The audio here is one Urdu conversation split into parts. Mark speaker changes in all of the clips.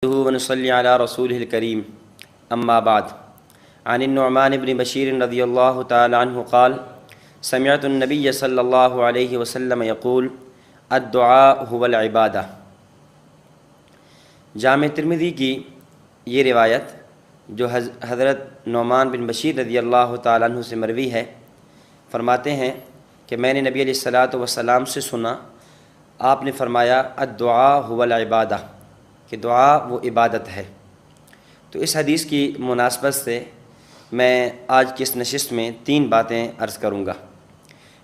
Speaker 1: ونصلي على رسوله الكريم أما بعد عن النعمان بن بشير رضي الله تعالى عنه قال سمعت النبي صلى الله عليه وسلم يقول الدعاء هو العبادة۔ جامع ترمذی کی یہ روایت جو حضرت نعمان بن بشیر رضی اللہ تعالیٰ عنہ سے مروی ہے، فرماتے ہیں کہ میں نے نبی علیہ الصلاۃ والسلام سے سنا، آپ نے فرمایا الدعاء هو العبادہ، کہ دعا وہ عبادت ہے۔ تو اس حدیث کی مناسبت سے میں آج کی اس نشست میں 3 باتیں عرض کروں گا۔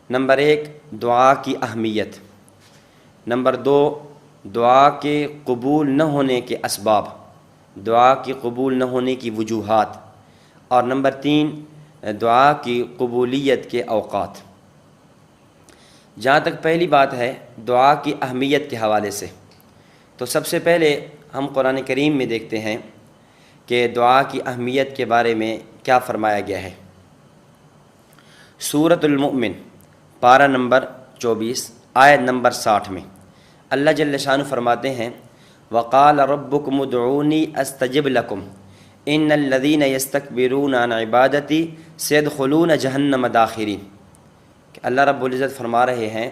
Speaker 1: نمبر 1، دعا کی اہمیت۔ نمبر 2، دعا کے قبول نہ ہونے کے اسباب، دعا کی قبول نہ ہونے کی وجوہات، اور نمبر 3، دعا کی قبولیت کے اوقات۔ جہاں تک پہلی بات ہے دعا کی اہمیت کے حوالے سے، تو سب سے پہلے ہم قرآن کریم میں دیکھتے ہیں کہ دعا کی اہمیت کے بارے میں کیا فرمایا گیا ہے۔ سورۃ المؤمن پارہ نمبر 24 آیت نمبر 60 میں اللہ جل شانہ فرماتے ہیں وقال ربکم ادعونی استجب لکم ان الذین یستکبرون عن عبادتی سیدخلون جہنم داخرین، کہ اللہ رب العزت فرما رہے ہیں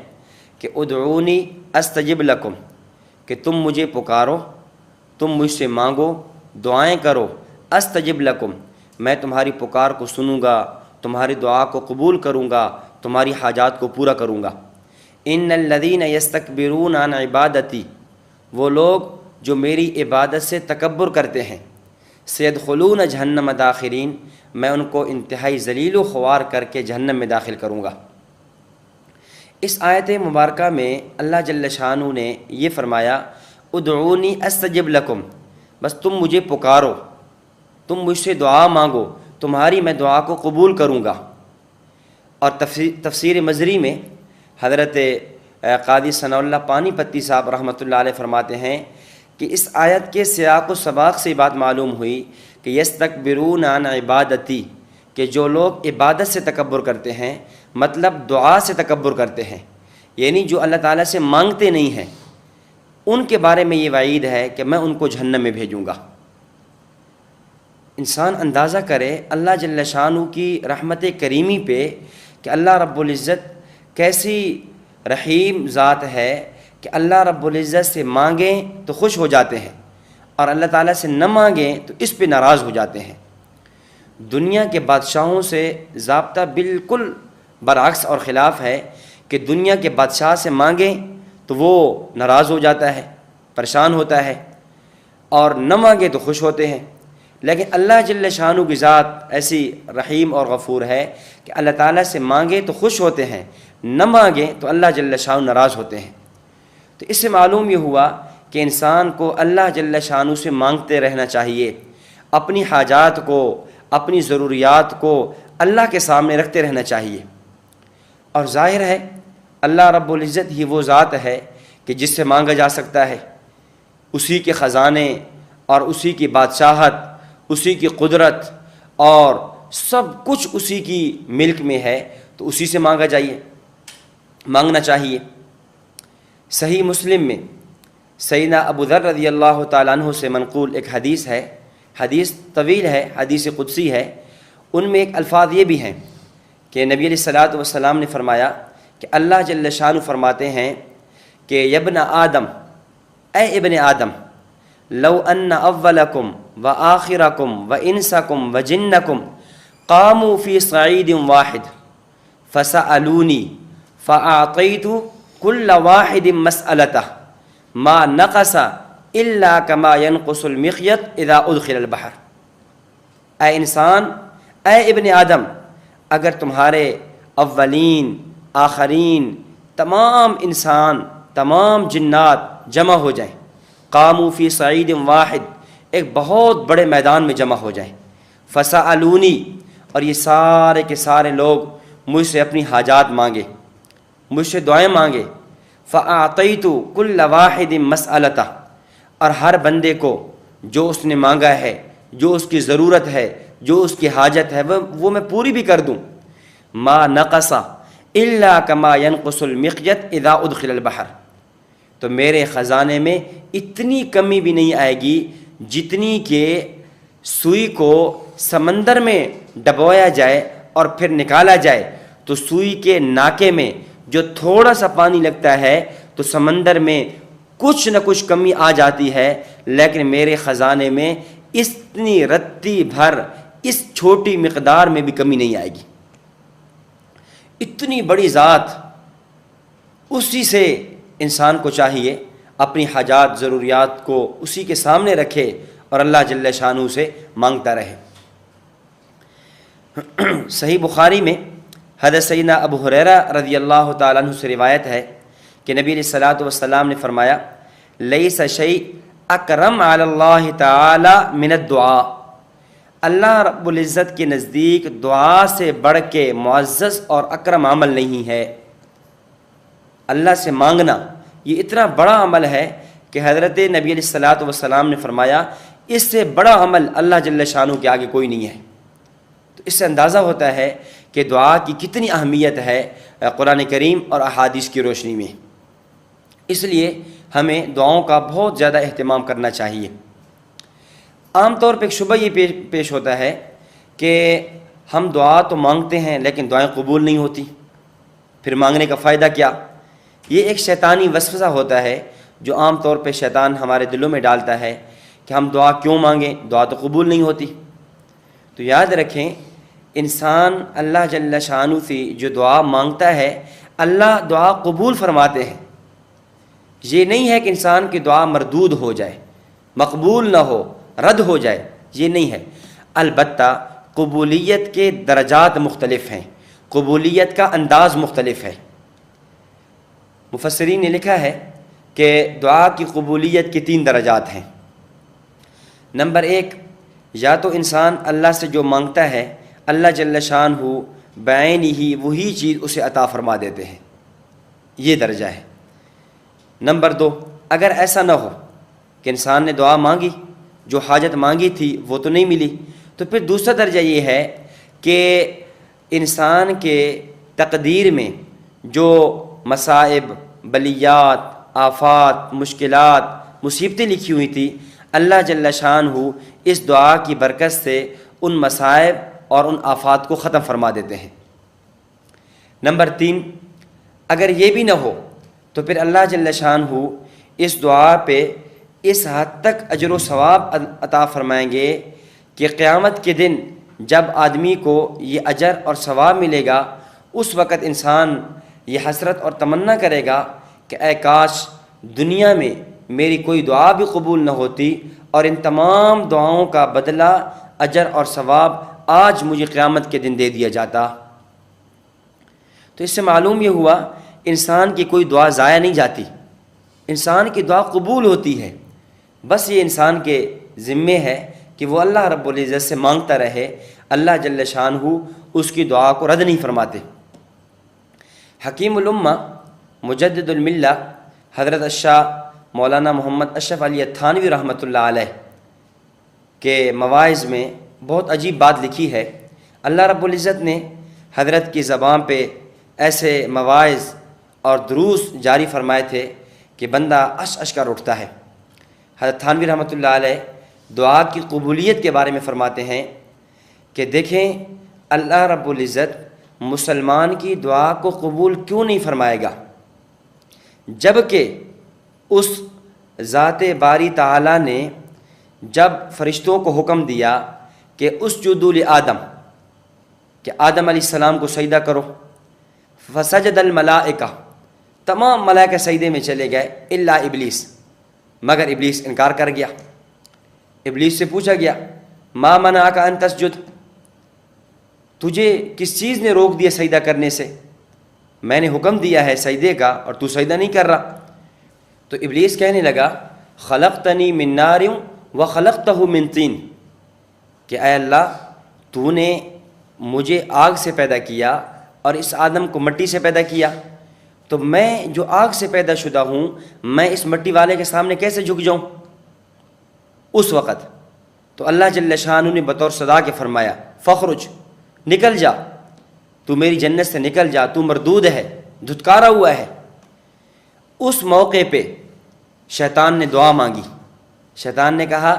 Speaker 1: کہ ادعونی استجب لکم، کہ تم مجھے پکارو، تم مجھ سے مانگو، دعائیں کرو، استجب لکم، میں تمہاری پکار کو سنوں گا، تمہاری دعا کو قبول کروں گا، تمہاری حاجات کو پورا کروں گا۔ ان الذین یستکبرون عن عبادتی، وہ لوگ جو میری عبادت سے تکبر کرتے ہیں، سیدخلون جہنم داخرین، میں ان کو انتہائی ذلیل و خوار کر کے جہنم میں داخل کروں گا۔ اس آیت مبارکہ میں اللہ جل شانہ نے یہ فرمایا ادعونی استجب لکم، بس تم مجھے پکارو، تم مجھ سے دعا مانگو، تمہاری میں دعا کو قبول کروں گا۔ اور تفسیر مزری میں حضرت قاضی ثناء اللہ پانی پتی صاحب رحمۃ اللہ علیہ فرماتے ہیں کہ اس آیت کے سیاق و سباق سے بات معلوم ہوئی کہ یستکبرون عن عبادتی، کہ جو لوگ عبادت سے تکبر کرتے ہیں، مطلب دعا سے تکبر کرتے ہیں، یعنی جو اللہ تعالیٰ سے مانگتے نہیں ہیں، ان کے بارے میں یہ وعید ہے کہ میں ان کو جہنم میں بھیجوں گا۔ انسان اندازہ کرے اللہ جل شانہ کی رحمت کریمی پہ کہ اللہ رب العزت کیسی رحیم ذات ہے کہ اللہ رب العزت سے مانگیں تو خوش ہو جاتے ہیں اور اللہ تعالیٰ سے نہ مانگیں تو اس پہ ناراض ہو جاتے ہیں۔ دنیا کے بادشاہوں سے ضابطہ بالکل برعکس اور خلاف ہے کہ دنیا کے بادشاہ سے مانگیں تو وہ ناراض ہو جاتا ہے، پریشان ہوتا ہے، اور نہ مانگیں تو خوش ہوتے ہیں۔ لیکن اللہ جل شانہ کی ذات ایسی رحیم اور غفور ہے کہ اللہ تعالیٰ سے مانگیں تو خوش ہوتے ہیں، نہ مانگیں تو اللہ جل شانہ ناراض ہوتے ہیں۔ تو اس سے معلوم یہ ہوا کہ انسان کو اللہ جل شانہ سے مانگتے رہنا چاہیے، اپنی حاجات کو، اپنی ضروریات کو اللہ کے سامنے رکھتے رہنا چاہیے۔ اور ظاہر ہے اللہ رب العزت ہی وہ ذات ہے کہ جس سے مانگا جا سکتا ہے، اسی کے خزانے اور اسی کی بادشاہت، اسی کی قدرت اور سب کچھ اسی کی ملک میں ہے، تو اسی سے مانگنا چاہیے۔ صحیح مسلم میں سیدنا ابو ذر رضی اللہ تعالیٰ عنہ سے منقول ایک حدیث ہے، حدیث طویل ہے، حدیث قدسی ہے، ان میں ایک الفاظ یہ بھی ہیں کہ نبی علیہ الصلاۃ والسلام نے فرمایا کہ اللہ جل شانہ فرماتے ہیں کہ یبن آدم، اے ابن آدم، لو ان اولکم و آخرکم و انسکم و جنکم قاموا فی صعید واحد فسألونی فأعطیت کل واحد مسألتہ ما نقص الا کما ينقص المخیط اذا ادخل البحر۔ اے انسان، اے ابن آدم، اگر تمہارے اولین، آخرین، تمام انسان، تمام جنات جمع ہو جائیں، قاموا فی صعید واحد، ایک بہت بڑے میدان میں جمع ہو جائیں، فسألونی، اور یہ سارے کے سارے لوگ مجھ سے اپنی حاجات مانگے، مجھ سے دعائیں مانگے، فأعطیت کل واحد مسألتہ، اور ہر بندے کو جو اس نے مانگا ہے، جو اس کی ضرورت ہے، جو اس کی حاجت ہے، وہ میں پوری بھی کر دوں۔ ما نقص الا کما ينقص المخیط اذا ادخل البحر، تو میرے خزانے میں اتنی کمی بھی نہیں آئے گی جتنی کہ سوئی کو سمندر میں ڈبویا جائے اور پھر نکالا جائے تو سوئی کے ناکے میں جو تھوڑا سا پانی لگتا ہے تو سمندر میں کچھ نہ کچھ کمی آ جاتی ہے، لیکن میرے خزانے میں اتنی رتی بھر اس چھوٹی مقدار میں بھی کمی نہیں آئے گی۔ اتنی بڑی ذات، اسی سے انسان کو چاہیے اپنی حاجات ضروریات کو اسی کے سامنے رکھے اور اللہ جل شانہ سے مانگتا رہے۔ صحیح بخاری میں حضرت سیدنا ابو ہریرہ رضی اللہ تعالیٰ عنہ سے روایت ہے کہ نبی علیہ الصلوۃ والسلام نے فرمایا لیس شیء اکرم علی اللہ تعالی من الدعاء، اللہ رب العزت کے نزدیک دعا سے بڑھ کے معزز اور اکرم عمل نہیں ہے۔ اللہ سے مانگنا یہ اتنا بڑا عمل ہے کہ حضرت نبی علیہ الصلوۃ والسلام نے فرمایا اس سے بڑا عمل اللہ جل شانہ کے آگے کوئی نہیں ہے۔ تو اس سے اندازہ ہوتا ہے کہ دعا کی کتنی اہمیت ہے قرآن کریم اور احادیث کی روشنی میں۔ اس لیے ہمیں دعاؤں کا بہت زیادہ اہتمام کرنا چاہیے۔ عام طور پہ ایک شبہ یہ پیش ہوتا ہے کہ ہم دعا تو مانگتے ہیں لیکن دعائیں قبول نہیں ہوتی، پھر مانگنے کا فائدہ کیا؟ یہ ایک شیطانی وسوسہ ہوتا ہے جو عام طور پہ شیطان ہمارے دلوں میں ڈالتا ہے کہ ہم دعا کیوں مانگیں، دعا تو قبول نہیں ہوتی۔ تو یاد رکھیں، انسان اللہ جل شانہ سے جو دعا مانگتا ہے اللہ دعا قبول فرماتے ہیں۔ یہ نہیں ہے کہ انسان کی دعا مردود ہو جائے، مقبول نہ ہو، رد ہو جائے، یہ نہیں ہے۔ البتہ قبولیت کے درجات مختلف ہیں، قبولیت کا انداز مختلف ہے۔ مفسرین نے لکھا ہے کہ دعا کی قبولیت کے 3 درجات ہیں۔ نمبر 1، یا تو انسان اللہ سے جو مانگتا ہے اللہ جل شانہ بعین ہی وہی چیز اسے عطا فرما دیتے ہیں، یہ درجہ ہے۔ نمبر 2، اگر ایسا نہ ہو کہ انسان نے دعا مانگی، جو حاجت مانگی تھی وہ تو نہیں ملی، تو پھر دوسرا درجہ یہ ہے کہ انسان کے تقدیر میں جو مصائب، بلیات، آفات، مشکلات، مصیبتیں لکھی ہوئی تھی، اللہ جل شانہ اس دعا کی برکت سے ان مصائب اور ان آفات کو ختم فرما دیتے ہیں۔ نمبر 3، اگر یہ بھی نہ ہو تو پھر اللہ جل شانہ اس دعا پہ اس حد تک اجر و ثواب عطا فرمائیں گے کہ قیامت کے دن جب آدمی کو یہ اجر اور ثواب ملے گا، اس وقت انسان یہ حسرت اور تمنا کرے گا کہ اے کاش دنیا میں میری کوئی دعا بھی قبول نہ ہوتی اور ان تمام دعاؤں کا بدلہ، اجر اور ثواب آج مجھے قیامت کے دن دے دیا جاتا۔ تو اس سے معلوم یہ ہوا انسان کی کوئی دعا ضائع نہیں جاتی، انسان کی دعا قبول ہوتی ہے، بس یہ انسان کے ذمے ہے کہ وہ اللہ رب العزت سے مانگتا رہے، اللہ جل شانہ اس کی دعا کو رد نہیں فرماتے۔ حکیم الامہ مجدد الملہ حضرت الشاہ مولانا محمد اشرف علی تھانوی رحمۃ اللہ علیہ کے مواعظ میں بہت عجیب بات لکھی ہے۔ اللہ رب العزت نے حضرت کی زبان پہ ایسے مواعظ اور دروس جاری فرمائے تھے کہ بندہ عش عش کر اٹھتا ہے۔ حضرت تھانوی رحمۃ اللہ علیہ دعا کی قبولیت کے بارے میں فرماتے ہیں کہ دیکھیں اللہ رب العزت مسلمان کی دعا کو قبول کیوں نہیں فرمائے گا، جبکہ اس ذات باری تعالیٰ نے جب فرشتوں کو حکم دیا کہ اسجدوا لآدم، کہ آدم علیہ السلام کو سجدہ کرو، فسجد الملائکہ، تمام ملائکہ سجدے میں چلے گئے الا ابلیس، مگر ابلیس انکار کر گیا۔ ابلیس سے پوچھا گیا ما منعک ان تسجد، تجھے کس چیز نے روک دیا سجدہ کرنے سے؟ میں نے حکم دیا ہے سجدے کا اور تو سجدہ نہیں کر رہا۔ تو ابلیس کہنے لگا خلقتنی من نار وخلقتہ من طین، کہ اے اللہ تو نے مجھے آگ سے پیدا کیا اور اس آدم کو مٹی سے پیدا کیا، تو میں جو آگ سے پیدا شدہ ہوں میں اس مٹی والے کے سامنے کیسے جھک جاؤں؟ اس وقت تو اللہ جل شانہ نے بطور صدا کے فرمایا فخرج، نکل جا، تو میری جنت سے نکل جا، تو مردود ہے، دھتکارا ہوا ہے۔ اس موقع پہ شیطان نے دعا مانگی، شیطان نے کہا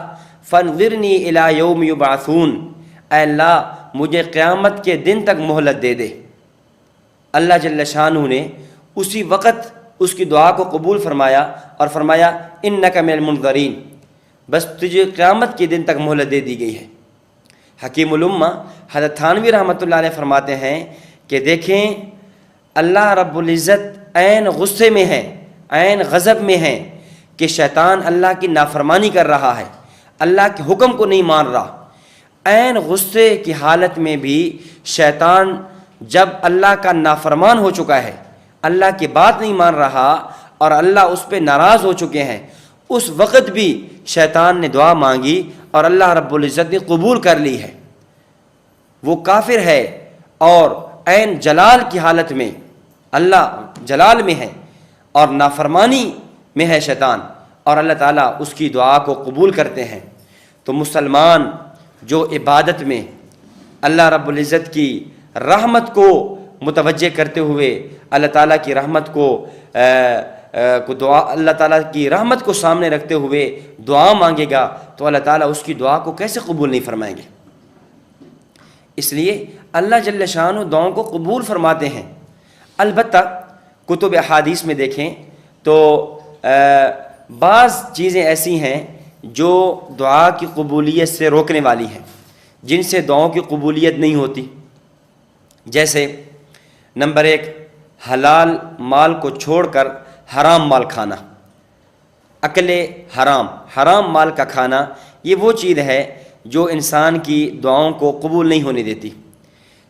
Speaker 1: فانظرنی الی یوم یبعثون، اے اللہ مجھے قیامت کے دن تک مہلت دے دے۔ اللہ جل شانہ نے اسی وقت اس کی دعا کو قبول فرمایا اور فرمایا انک من المنظرین، بس تجھے قیامت کے دن تک مہلت دے دی گئی ہے۔ حکیم الامہ حضرت تھانوی رحمۃ اللہ علیہ فرماتے ہیں کہ دیکھیں اللہ رب العزت عین غصے میں ہے، عین غضب میں ہے کہ شیطان اللہ کی نافرمانی کر رہا ہے، اللہ کے حکم کو نہیں مان رہا۔ عین غصے کی حالت میں بھی شیطان جب اللہ کا نافرمان ہو چکا ہے، اللہ کی بات نہیں مان رہا اور اللہ اس پہ ناراض ہو چکے ہیں، اس وقت بھی شیطان نے دعا مانگی اور اللہ رب العزت نے قبول کر لی ہے۔ وہ کافر ہے اور عین جلال کی حالت میں، اللہ جلال میں ہے اور نافرمانی میں ہے شیطان، اور اللہ تعالیٰ اس کی دعا کو قبول کرتے ہیں۔ تو مسلمان جو عبادت میں اللہ رب العزت کی رحمت کو متوجہ کرتے ہوئے اللہ تعالیٰ کی رحمت کو اللہ تعالیٰ کی رحمت کو سامنے رکھتے ہوئے دعا مانگے گا تو اللہ تعالیٰ اس کی دعا کو کیسے قبول نہیں فرمائیں گے؟ اس لیے اللہ جل شانہ دعاؤں کو قبول فرماتے ہیں۔ البتہ کتب احادیث میں دیکھیں تو بعض چیزیں ایسی ہیں جو دعا کی قبولیت سے روکنے والی ہیں، جن سے دعاؤں کی قبولیت نہیں ہوتی۔ جیسے نمبر 1، حلال مال کو چھوڑ کر حرام مال کھانا، اکل حرام، حرام مال کا کھانا، یہ وہ چیز ہے جو انسان کی دعاؤں کو قبول نہیں ہونے دیتی۔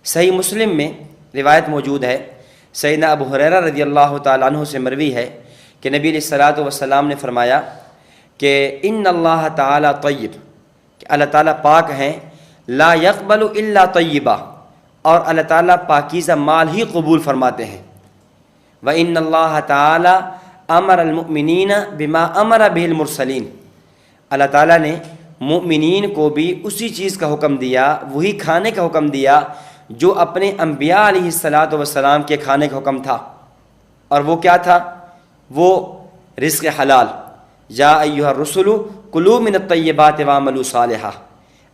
Speaker 1: صحیح مسلم میں روایت موجود ہے، سیدنا ابو ہریرہ رضی اللہ تعالیٰ عنہ سے مروی ہے کہ نبی علیہ الصلوۃ والسلام نے فرمایا کہ ان اللہ تعالیٰ طیب، کہ اللہ تعالیٰ پاک ہیں، لا یقبل الا طیبہ، اور اللہ تعالیٰ پاکیزہ مال ہی قبول فرماتے ہیں۔ وَإِنَّ اللَّهَ تَعَالَى أَمَرَ الْمُؤْمِنِينَ بِمَا أَمَرَ بِهِ الْمُرْسَلِينَ، اللہ تعالیٰ نے مؤمنین کو بھی اسی چیز کا حکم دیا، وہی کھانے کا حکم دیا جو اپنے انبیاء علیہ الصلاۃ والسلام کے کھانے کا حکم تھا، اور وہ کیا تھا؟ وہ رزق حلال، یا ایھا الرسل کلوا من الطیبات واعملوا صالحا،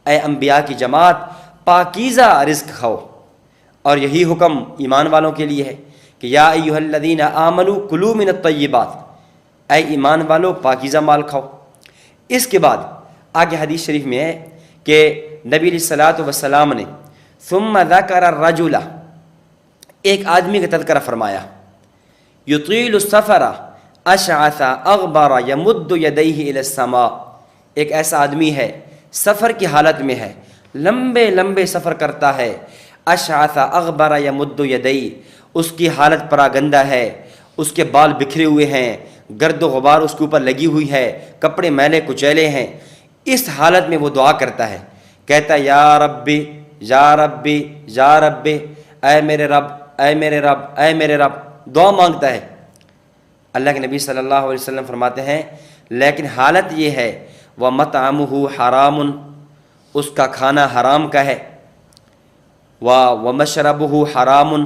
Speaker 1: اے انبیاء کی جماعت پاکیزہ رزق کھاؤ، اور یہی حکم ایمان والوں کے لیے ہے کہ یا ایھا الذین آمنوا کلوا من الطیبات، اے ایمان والو پاکیزہ مال کھاؤ۔ اس کے بعد آگے حدیث شریف میں ہے کہ نبی علیہ الصلوۃ والسلام نے ثم ذکر الرجل، ایک آدمی کا تذکرہ فرمایا، یطیل السفر اشعث اغبر یمد یدیہ الی السماء، ایک ایسا آدمی ہے سفر کی حالت میں ہے، لمبے لمبے سفر کرتا ہے، اشعث اغبر یمد یدیہ، اس کی حالت پراگندہ ہے، اس کے بال بکھرے ہوئے ہیں، گرد و غبار اس کے اوپر لگی ہوئی ہے، کپڑے میلے کچیلے ہیں، اس حالت میں وہ دعا کرتا ہے، کہتا ہے یا ربی یا ربی یا ربی، اے میرے رب اے میرے رب اے میرے رب، دعا مانگتا ہے۔ اللہ کے نبی صلی اللہ علیہ وسلم فرماتے ہیں لیکن حالت یہ ہے وَمَطْعَمُهُ حَرَامٌ، اس کا کھانا حرام کا ہے، وَمَشْرَبُهُ حَرَامٌ،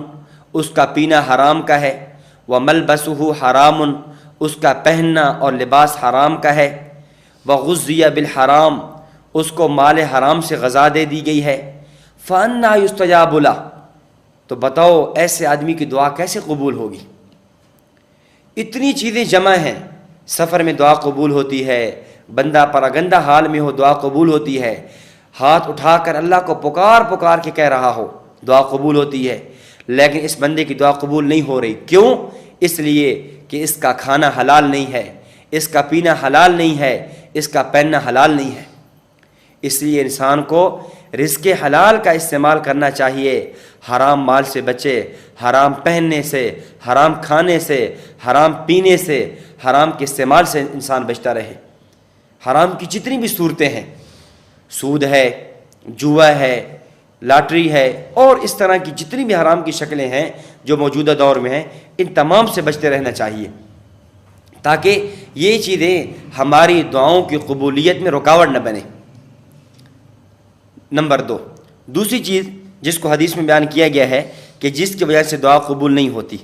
Speaker 1: اس کا پینا حرام کا ہے، وَمَلْبَسُهُ حَرَامٌ، اس کا پہننا اور لباس حرام کا ہے، وَغُذِّيَ بِالْحَرَام، اس کو مال حرام سے غذا دے دی گئی ہے، فَأَنَّىٰ يُسْتَجَابُ لَهُ، تو بتاؤ ایسے آدمی کی دعا کیسے قبول ہوگی؟ اتنی چیزیں جمع ہیں، سفر میں دعا قبول ہوتی ہے، بندہ پراگندہ حال میں ہو دعا قبول ہوتی ہے، ہاتھ اٹھا کر اللہ کو پکار پکار کے کہہ رہا ہو دعا قبول ہوتی ہے، لیکن اس بندے کی دعا قبول نہیں ہو رہی، کیوں؟ اس لیے کہ اس کا کھانا حلال نہیں ہے، اس کا پینا حلال نہیں ہے، اس کا پہننا حلال نہیں ہے۔ اس لیے انسان کو رزق حلال کا استعمال کرنا چاہیے، حرام مال سے بچے، حرام پہننے سے، حرام کھانے سے، حرام پینے سے، حرام کے استعمال سے انسان بچتا رہے۔ حرام کی جتنی بھی صورتیں ہیں، سود ہے، جوا ہے، لاٹری ہے، اور اس طرح کی جتنی بھی حرام کی شکلیں ہیں جو موجودہ دور میں ہیں، ان تمام سے بچتے رہنا چاہیے تاکہ یہ چیزیں ہماری دعاؤں کی قبولیت میں رکاوٹ نہ بنے۔ نمبر 2، دوسری چیز جس کو حدیث میں بیان کیا گیا ہے کہ جس کی وجہ سے دعا قبول نہیں ہوتی،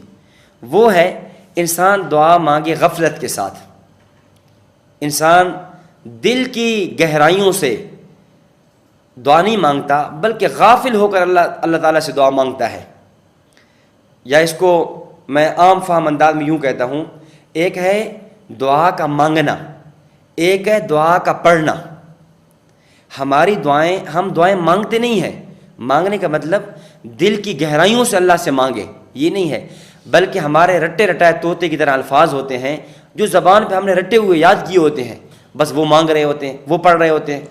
Speaker 1: وہ ہے انسان دعا مانگے غفلت کے ساتھ۔ انسان دل کی گہرائیوں سے دعا نہیں مانگتا بلکہ غافل ہو کر اللہ تعالیٰ سے دعا مانگتا ہے. یا اس کو میں عام فہم انداز میں یوں کہتا ہوں، ایک ہے دعا کا مانگنا، ایک ہے دعا کا پڑھنا. ہماری دعائیں، ہم دعائیں مانگتے نہیں ہیں. مانگنے کا مطلب دل کی گہرائیوں سے اللہ سے مانگے یہ نہیں ہے، بلکہ ہمارے رٹے رٹائے طوطے کی طرح الفاظ ہوتے ہیں جو زبان پہ ہم نے رٹے ہوئے یاد کیے ہوتے ہیں، بس وہ مانگ رہے ہوتے ہیں، وہ پڑھ رہے ہوتے ہیں.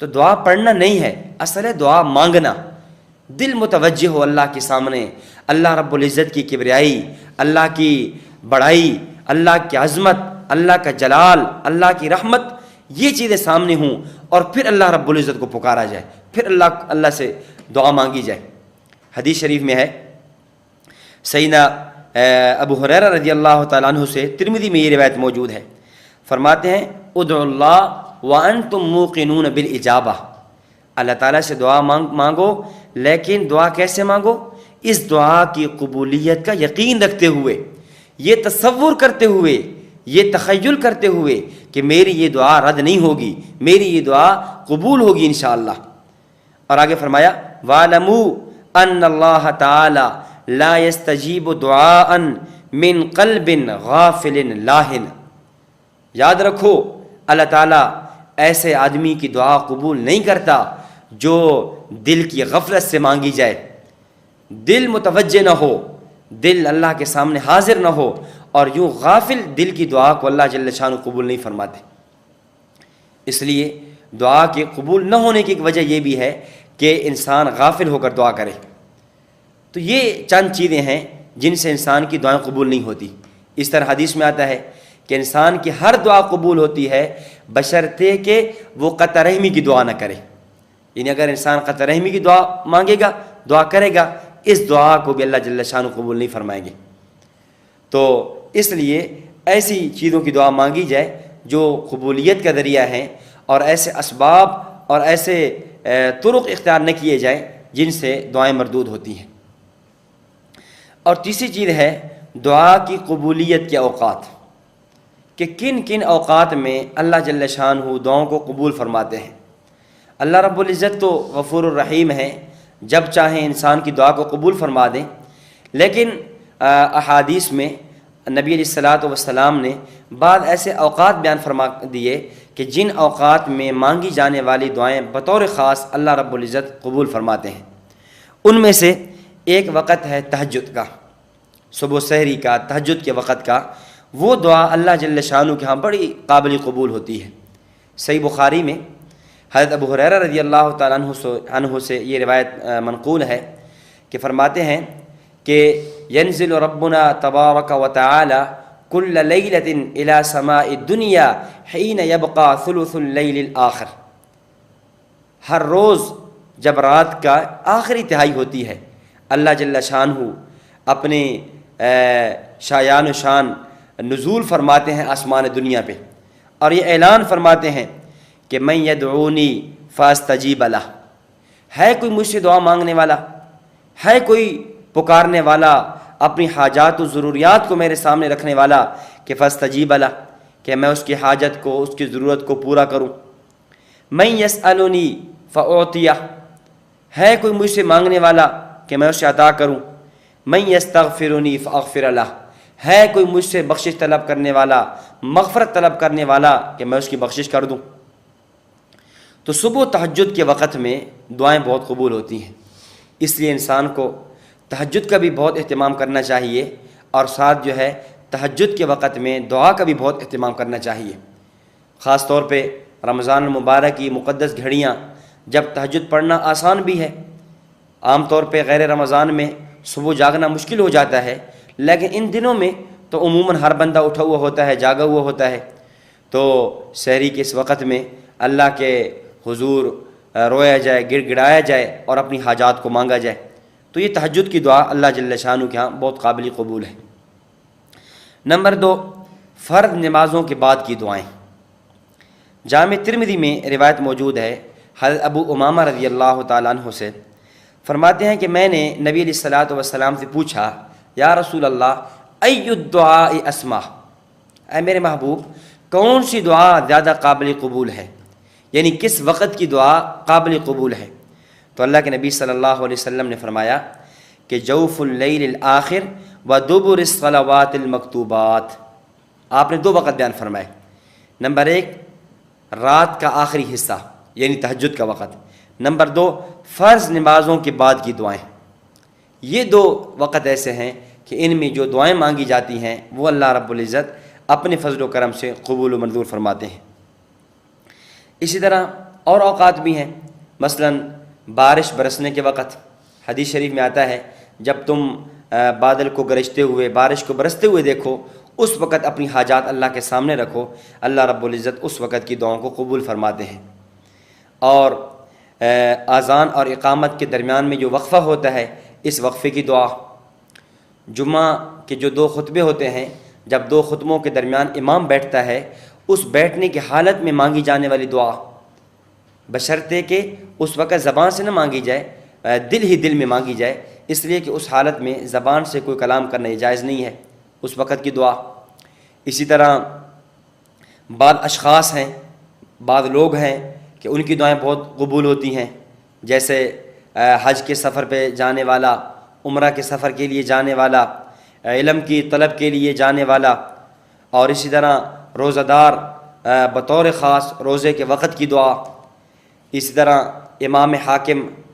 Speaker 1: تو دعا پڑھنا نہیں ہے، اصل ہے دعا مانگنا. دل متوجہ ہو اللہ کے سامنے، اللہ رب العزت کی کبریائی، اللہ کی بڑائی، اللہ کی عظمت، اللہ کا جلال، اللہ کی رحمت، یہ چیزیں سامنے ہوں، اور پھر اللہ رب العزت کو پکارا جائے، پھر اللہ سے دعا مانگی جائے. حدیث شریف میں ہے، سیدنا ابو ہریرہ رضی اللہ تعالیٰ عنہ سے ترمذی میں یہ روایت موجود ہے، فرماتے ہیں ادعوا اللہ وانتم موقنون بالاجابہ. اللہ تعالیٰ سے دعا مانگو، لیکن دعا کیسے مانگو؟ اس دعا کی قبولیت کا یقین رکھتے ہوئے، یہ تصور کرتے ہوئے، یہ تخیل کرتے ہوئے کہ میری یہ دعا رد نہیں ہوگی، میری یہ دعا قبول ہوگی انشاءاللہ. اور آگے فرمایا وَاعْلَمُوا أَنَّ اللَّهَ تَعَالَى لَا يَسْتَجِيبُ دُعَاءً مِّن قَلْبٍ غَافِلٍ لَاهٍ. یاد رکھو اللہ تعالیٰ ایسے آدمی کی دعا قبول نہیں کرتا جو دل کی غفلت سے مانگی جائے، دل متوجہ نہ ہو، دل اللہ کے سامنے حاضر نہ ہو، اور یوں غافل دل کی دعا کو اللہ جل شانہ قبول نہیں فرماتے. اس لیے دعا کے قبول نہ ہونے کی ایک وجہ یہ بھی ہے کہ انسان غافل ہو کر دعا کرے. تو یہ چند چیزیں ہیں جن سے انسان کی دعائیں قبول نہیں ہوتی. اس طرح حدیث میں آتا ہے کہ انسان کی ہر دعا قبول ہوتی ہے بشرطے کہ وہ قطع رحمی کی دعا نہ کرے. یعنی اگر انسان قطع رحمی کی دعا مانگے گا، دعا کرے گا، اس دعا کو بھی اللہ جل شانہ قبول نہیں فرمائیں گے. تو اس لیے ایسی چیزوں کی دعا مانگی جائے جو قبولیت کا ذریعہ ہیں، اور ایسے اسباب اور ایسے طرق اختیار نہ کیے جائیں جن سے دعائیں مردود ہوتی ہیں. اور تیسری چیز ہے دعا کی قبولیت کے اوقات، کہ کن کن اوقات میں اللہ جل شانہ دعاؤں کو قبول فرماتے ہیں. اللہ رب العزت تو غفور الرحیم ہیں، جب چاہیں انسان کی دعا کو قبول فرما دیں. لیکن احادیث میں نبی علیہ الصلاۃ والسلام نے بعض ایسے اوقات بیان فرما دیے کہ جن اوقات میں مانگی جانے والی دعائیں بطور خاص اللہ رب العزت قبول فرماتے ہیں. ان میں سے ایک وقت ہے تہجد کا، صبح سحری کا، تہجد کے وقت کا. وہ دعا اللہ جل شانہ کے ہاں بڑی قابل قبول ہوتی ہے. صحیح بخاری میں حضرت ابو ہریرہ رضی اللہ تعالیٰ عنہ سے یہ روایت منقول ہے کہ فرماتے ہیں کہ ینزل ربنا تبارک و تعالی کل لیلۃ الی سماء الدنیا حین یبقى ثلث اللیل الآخر. ہر روز جب رات کا آخری تہائی ہوتی ہے، اللہ جل شانہ اپنے شایان و شان نزول فرماتے ہیں آسمان دنیا پہ، اور یہ اعلان فرماتے ہیں کہ من یدعونی فاستجیب لہ. ہے کوئی مجھ سے دعا مانگنے والا، ہے کوئی پکارنے والا، اپنی حاجات و ضروریات کو میرے سامنے رکھنے والا، کہ فاستجیب لہ، کہ میں اس کی حاجت کو، اس کی ضرورت کو پورا کروں. من یسألنی فاعطیہ، ہے کوئی مجھ سے مانگنے والا کہ میں اسے عطا کروں. من یستغفرنی فاغفر لہ، ہے کوئی مجھ سے بخشش طلب کرنے والا، مغفرت طلب کرنے والا، کہ میں اس کی بخشش کر دوں. تو صبح تہجد کے وقت میں دعائیں بہت قبول ہوتی ہیں. اس لیے انسان کو تہجد کا بھی بہت اہتمام کرنا چاہیے، اور ساتھ جو ہے تہجد کے وقت میں دعا کا بھی بہت اہتمام کرنا چاہیے. خاص طور پہ رمضان المبارک کی مقدس گھڑیاں جب تہجد پڑھنا آسان بھی ہے. عام طور پہ غیر رمضان میں صبح جاگنا مشکل ہو جاتا ہے، لیکن ان دنوں میں تو عموماً ہر بندہ اٹھا ہوا ہوتا ہے، جاگا ہوا ہوتا ہے. تو سحری کے اس وقت میں اللہ کے حضور رویا جائے، گڑ گڑایا جائے، اور اپنی حاجات کو مانگا جائے. تو یہ تہجد کی دعا اللہ جل شانہ کے ہاں بہت قابل قبول ہے. نمبر 2، فرض نمازوں کے بعد کی دعائیں. جامع ترمذی میں روایت موجود ہے حضرت ابو امامہ رضی اللہ تعالیٰ عنہ سے، فرماتے ہیں کہ میں نے نبی علیہ الصلاۃ والسلام سے پوچھا، یا رسول اللہ ای الدعاء اسمع، اے میرے محبوب کون سی دعا زیادہ قابل قبول ہے، یعنی کس وقت کی دعا قابل قبول ہے؟ تو اللہ کے نبی صلی اللہ علیہ وسلم نے فرمایا کہ جوف اللیل الآخر و دبر الصلوات المکتوبات۔ آپ نے 2 وقت بیان فرمائے۔ نمبر 1 رات کا آخری حصہ یعنی تہجد کا وقت، نمبر 2 فرض نمازوں کے بعد کی دعائیں۔ یہ 2 وقت ایسے ہیں کہ ان میں جو دعائیں مانگی جاتی ہیں وہ اللہ رب العزت اپنے فضل و کرم سے قبول و منظور فرماتے ہیں۔ اسی طرح اور اوقات بھی ہیں، مثلا بارش برسنے کے وقت، حدیث شریف میں آتا ہے جب تم بادل کو گرجتے ہوئے، بارش کو برستے ہوئے دیکھو، اس وقت اپنی حاجات اللہ کے سامنے رکھو، اللہ رب العزت اس وقت کی دعاؤں کو قبول فرماتے ہیں۔ اور اذان اور اقامت کے درمیان میں جو وقفہ ہوتا ہے، اس وقفے کی دعا، جمعہ کے جو 2 خطبے ہوتے ہیں، جب 2 خطبوں کے درمیان امام بیٹھتا ہے، اس بیٹھنے کی حالت میں مانگی جانے والی دعا، بشرطے کہ اس وقت زبان سے نہ مانگی جائے، دل ہی دل میں مانگی جائے، اس لیے کہ اس حالت میں زبان سے کوئی کلام کرنا جائز نہیں ہے، اس وقت کی دعا۔ اسی طرح بعض اشخاص ہیں، بعض لوگ ہیں کہ ان کی دعائیں بہت قبول ہوتی ہیں، جیسے حج کے سفر پہ جانے والا، عمرہ کے سفر کے لیے جانے والا، علم کی طلب کے لیے جانے والا، اور اسی طرح روزہ دار بطور خاص روزے کے وقت کی دعا، اسی طرح امام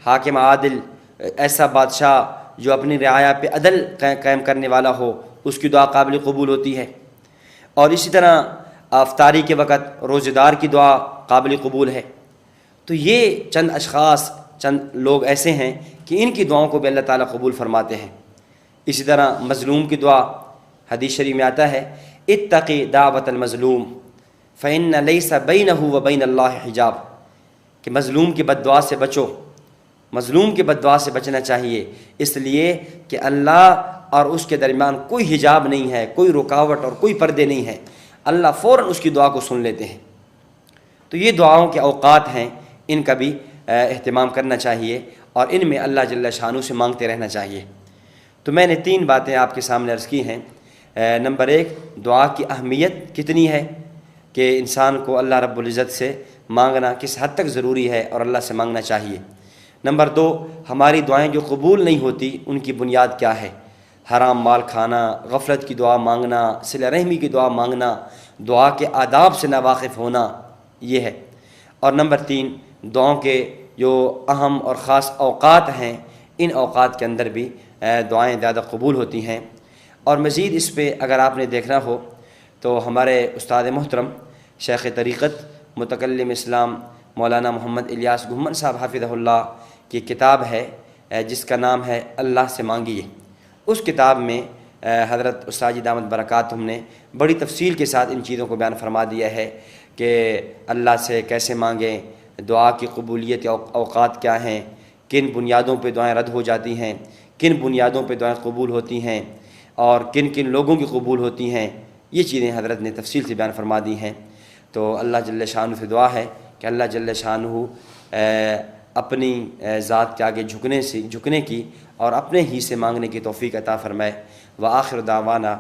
Speaker 1: حاکم عادل، ایسا بادشاہ جو اپنی رعایا پہ عدل قائم کرنے والا ہو، اس کی دعا قابل قبول ہوتی ہے۔ اور اسی طرح افطاری کے وقت روزہ دار کی دعا قابل قبول ہے۔ تو یہ چند اشخاص، چند لوگ ایسے ہیں کہ ان کی دعاؤں کو بھی اللہ تعالیٰ قبول فرماتے ہیں۔ اسی طرح مظلوم کی دعا، حدیث شریف میں آتا ہے اتقی دعوت المظلوم فإن لیس بینہ وبین اللہ حجاب، کہ مظلوم کی بد دعا سے بچو، مظلوم کی بد دعا سے بچنا چاہیے، اس لیے کہ اللہ اور اس کے درمیان کوئی حجاب نہیں ہے، کوئی رکاوٹ اور کوئی پردے نہیں ہیں، اللہ فوراً اس کی دعا کو سن لیتے ہیں۔ تو یہ دعاؤں کے اوقات ہیں، ان کا بھی اہتمام کرنا چاہیے اور ان میں اللہ جل شانہ سے مانگتے رہنا چاہیے۔ تو میں نے 3 باتیں آپ کے سامنے عرض کی ہیں۔ نمبر 1 دعا کی اہمیت کتنی ہے کہ انسان کو اللہ رب العزت سے مانگنا کس حد تک ضروری ہے اور اللہ سے مانگنا چاہیے۔ نمبر 2 ہماری دعائیں جو قبول نہیں ہوتی ان کی بنیاد کیا ہے، حرام مال کھانا، غفلت کی دعا مانگنا، صلہ رحمی کی دعا مانگنا، دعا کے آداب سے ناواقف ہونا، یہ ہے۔ اور نمبر 3 دعاؤں کے جو اہم اور خاص اوقات ہیں، ان اوقات کے اندر بھی دعائیں زیادہ قبول ہوتی ہیں۔ اور مزید اس پہ اگر آپ نے دیکھنا ہو تو ہمارے استاد محترم شیخ طریقت متکلم اسلام مولانا محمد الیاس گھمن صاحب حافظہ اللہ کی کتاب ہے جس کا نام ہے اللہ سے مانگیے۔ اس کتاب میں حضرت استاد جی دامت برکاتہم نے بڑی تفصیل کے ساتھ ان چیزوں کو بیان فرما دیا ہے کہ اللہ سے کیسے مانگیں، دعا کی قبولیت اوقات کیا ہیں، کن بنیادوں پہ دعائیں رد ہو جاتی ہیں، کن بنیادوں پہ دعائیں قبول ہوتی ہیں، اور کن کن لوگوں کی قبول ہوتی ہیں، یہ چیزیں حضرت نے تفصیل سے بیان فرما دی ہیں۔ تو اللہ جل شانہ سے دعا ہے کہ اللہ جل شانہ اپنی ذات کے آگے جھکنے کی اور اپنے ہی سے مانگنے کی توفیق عطا فرمائے۔ وآخر دعوانا